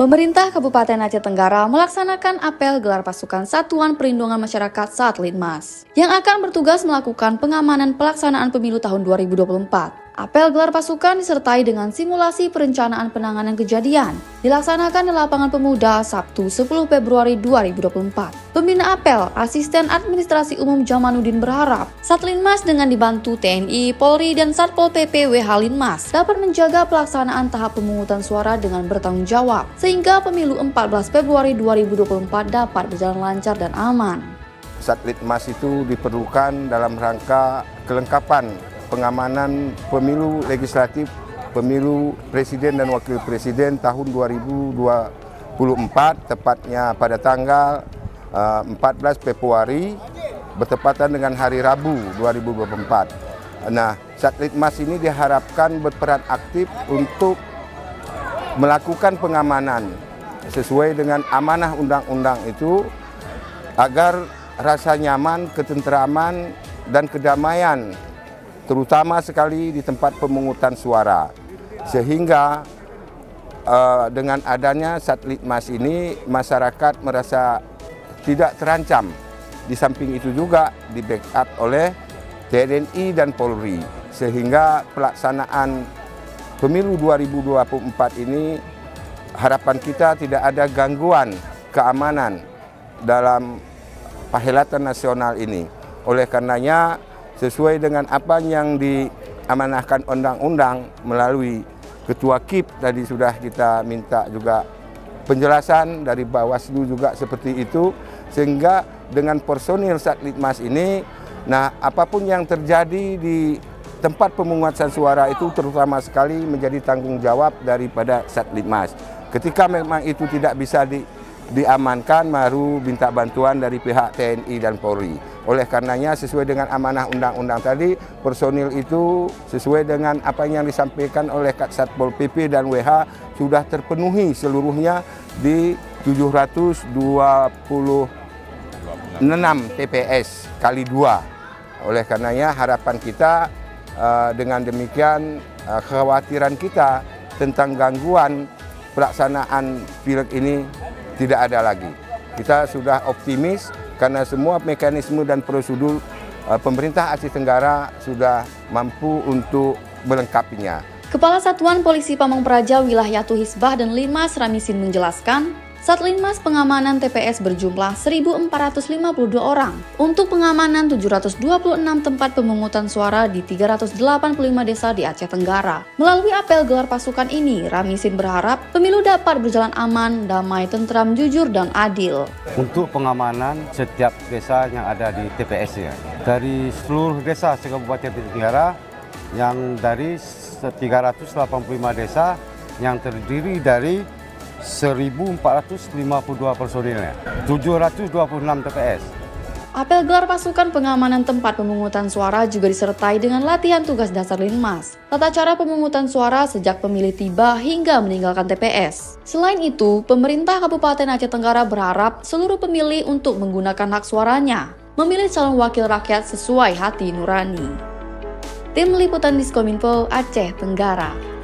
Pemerintah Kabupaten Aceh Tenggara melaksanakan apel gelar pasukan Satuan Perlindungan Masyarakat Satlinmas yang akan bertugas melakukan pengamanan pelaksanaan pemilu tahun 2024. Apel gelar pasukan disertai dengan simulasi perencanaan penanganan kejadian dilaksanakan di Lapangan Pemuda Sabtu 10 Februari 2024. Pembina apel, Asisten Administrasi Umum Jamanuddin berharap Satlinmas dengan dibantu TNI, Polri, dan Satpol PP WH Linmas dapat menjaga pelaksanaan tahap pemungutan suara dengan bertanggung jawab sehingga pemilu 14 Februari 2024 dapat berjalan lancar dan aman. Satlinmas itu diperlukan dalam rangka kelengkapan pengamanan pemilu legislatif, pemilu presiden dan wakil presiden tahun 2024, tepatnya pada tanggal 14 Februari, bertepatan dengan hari Rabu 2024. Nah, Satlinmas ini diharapkan berperan aktif untuk melakukan pengamanan sesuai dengan amanah undang-undang itu agar rasa nyaman, ketentraman, dan kedamaian terutama sekali di tempat pemungutan suara, sehingga dengan adanya Satlinmas ini masyarakat merasa tidak terancam. Di samping itu juga di backup oleh TNI dan Polri, sehingga pelaksanaan pemilu 2024 ini harapan kita tidak ada gangguan keamanan dalam perhelatan nasional ini. Oleh karenanya, sesuai dengan apa yang diamanahkan undang-undang melalui Ketua KIP, tadi sudah kita minta juga penjelasan dari Bawaslu juga seperti itu, sehingga dengan personil Satlinmas ini, nah apapun yang terjadi di tempat pemungutan suara itu terutama sekali menjadi tanggung jawab daripada Satlinmas. Ketika memang itu tidak bisa diamankan, baru minta bantuan dari pihak TNI dan Polri. Oleh karenanya, sesuai dengan amanah undang-undang tadi, personil itu sesuai dengan apa yang disampaikan oleh Satpol PP dan WH sudah terpenuhi seluruhnya di 726 TPS kali 2. Oleh karenanya, harapan kita dengan demikian kekhawatiran kita tentang gangguan pelaksanaan pileg ini tidak ada lagi. Kita sudah optimis karena semua mekanisme dan prosedur pemerintah Aceh Tenggara sudah mampu untuk melengkapinya. Kepala Satuan Polisi Pamong Praja Wilayatul Hisbah dan Linmas Ramisin menjelaskan, Satlinmas pengamanan TPS berjumlah 1.452 orang untuk pengamanan 726 tempat pemungutan suara di 385 desa di Aceh Tenggara. Melalui apel gelar pasukan ini, Ramisin berharap pemilu dapat berjalan aman, damai, tentram, jujur, dan adil. Untuk pengamanan setiap desa yang ada di TPS ya, dari seluruh desa se-Kabupaten Aceh Tenggara, yang dari 385 desa yang terdiri dari 1.452 personilnya, 726 TPS. Apel gelar pasukan pengamanan tempat pemungutan suara juga disertai dengan latihan tugas dasar Linmas, tata cara pemungutan suara sejak pemilih tiba hingga meninggalkan TPS. Selain itu, pemerintah Kabupaten Aceh Tenggara berharap seluruh pemilih untuk menggunakan hak suaranya, memilih calon wakil rakyat sesuai hati nurani. Tim Liputan Diskominfo Aceh Tenggara.